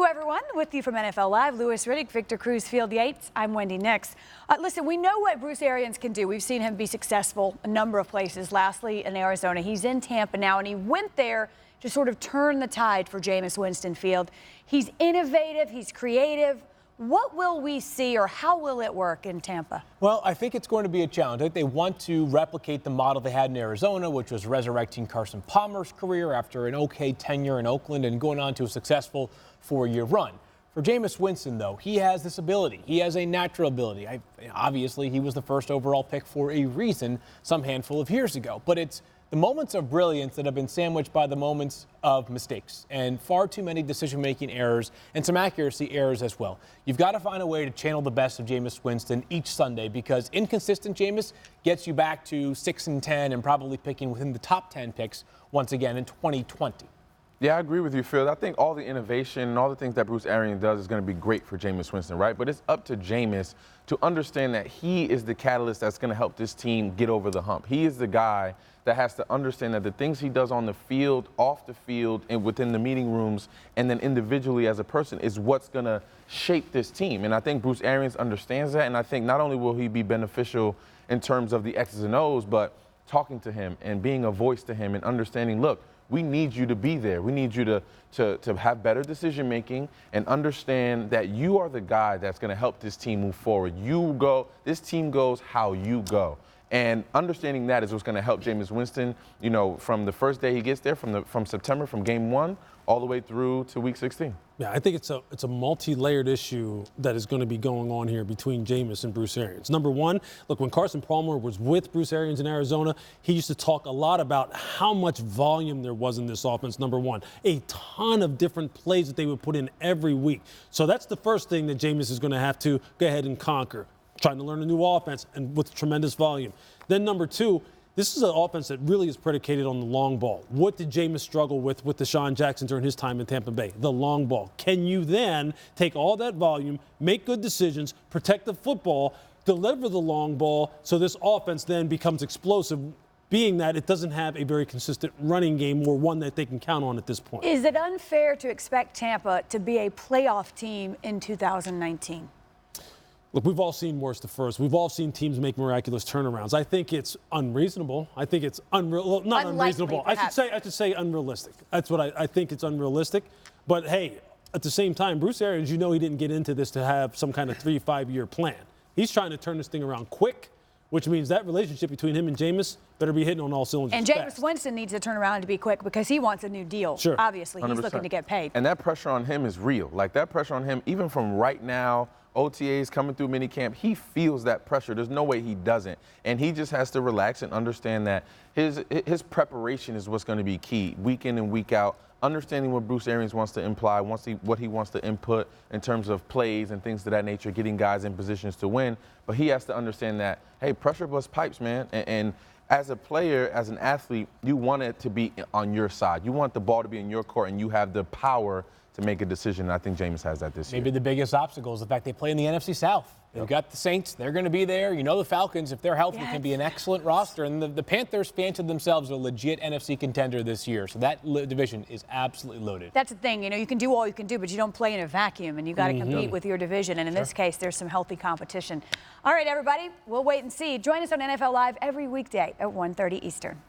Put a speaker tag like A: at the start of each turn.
A: Hello, everyone. With you from NFL Live, Riddick, Victor Cruz, Field Yates. I'm Wendi Nix. Listen, we know what Bruce Arians can do. We've seen him be successful a number of places, lastly in Arizona. He's in Tampa now, and he went there to sort of turn the tide for Jameis Winston Field. He's innovative. He's creative. What will we see, or how will it work in Tampa?
B: Well, I think it's going to be a challenge. I think they want to replicate the model they had in Arizona, which was resurrecting Carson Palmer's career after an okay tenure in Oakland and going on to a successful four-year run. For Jameis Winston, though, he has this ability. He has a natural ability. Obviously, he was the first overall pick for a reason some handful of years ago. But it's the moments of brilliance that have been sandwiched by the moments of mistakes and far too many decision-making errors and some accuracy errors as well. You've got to find a way to channel the best of Jameis Winston each Sunday, because inconsistent Jameis gets you back to 6-10 and probably picking within the top 10 picks once again in 2020.
C: Yeah, I agree with you, Phil. I think all the innovation and all the things that Bruce Arians does is going to be great for Jameis Winston, right? But it's up to Jameis to understand that he is the catalyst that's going to help this team get over the hump. He is the guy that has to understand that the things he does on the field, off the field, and within the meeting rooms, and then individually as a person is what's going to shape this team. And I think Bruce Arians understands that, and I think not only will he be beneficial in terms of the X's and O's, but talking to him and being a voice to him and understanding, look, we need you to be there. We need you to have better decision making and understand that you are the guy that's going to help this team move forward. You go, this team goes how you go. And understanding that is what's going to help Jameis Winston, you know, from the first day he gets there, from September, from game 1 all the way through to week 16.
D: Yeah, I think it's a multi-layered issue that is going to be going on here between Jameis and Bruce Arians. Number one, look, when Carson Palmer was with Bruce Arians in Arizona, he used to talk a lot about how much volume there was in this offense, number one. A ton of different plays that they would put in every week. So that's the first thing that Jameis is going to have to go ahead and conquer, trying to learn a new offense and with tremendous volume. Then number two, this is an offense that really is predicated on the long ball. What did Jameis struggle with Deshaun Jackson during his time in Tampa Bay? The long ball. Can you then take all that volume, make good decisions, protect the football, deliver the long ball, so this offense then becomes explosive, being that it doesn't have a very consistent running game or one that they can count on at this point?
A: Is it unfair to expect Tampa to be a playoff team in 2019?
D: Look, we've all seen worse to first. We've all seen teams make miraculous turnarounds. I think it's unreasonable. I think it's not unreasonable.
A: Perhaps.
D: I should say unrealistic. That's what I think it's unrealistic. But hey, at the same time, Bruce Arians, you know, he didn't get into this to have some kind of 3-5 year plan. He's trying to turn this thing around quick, which means that relationship between him and Jameis better be hitting on all cylinders.
A: And Jameis Winston needs to turn around to be quick because he wants a new deal.
D: Sure.
A: Obviously,
C: 100%.
A: he's looking to get paid.
C: And that pressure on him is real. Like, that pressure on him, even from right now, OTAs coming through minicamp, he feels that pressure. There's no way he doesn't. And he just has to relax and understand that his preparation is what's going to be key, week in and week out, understanding what Bruce Arians wants to imply, what he wants to input in terms of plays and things of that nature, getting guys in positions to win. But he has to understand that, hey, pressure busts pipes, man. And as a player, as an athlete, you want it to be on your side. You want the ball to be in your court, and you have the power to make a decision. I think Jameis has that this year.
B: Maybe the biggest obstacle is the fact they play in the NFC South. They've got the Saints. They're going to be there. You know, the Falcons, if they're healthy, can be an excellent roster. And the Panthers fancied themselves a legit NFC contender this year. So that division is absolutely loaded.
A: That's the thing. You know, you can do all you can do, but you don't play in a vacuum, and you got to compete with your division. And in this case, there's some healthy competition. All right, everybody, we'll wait and see. Join us on NFL Live every weekday at 1:30 Eastern.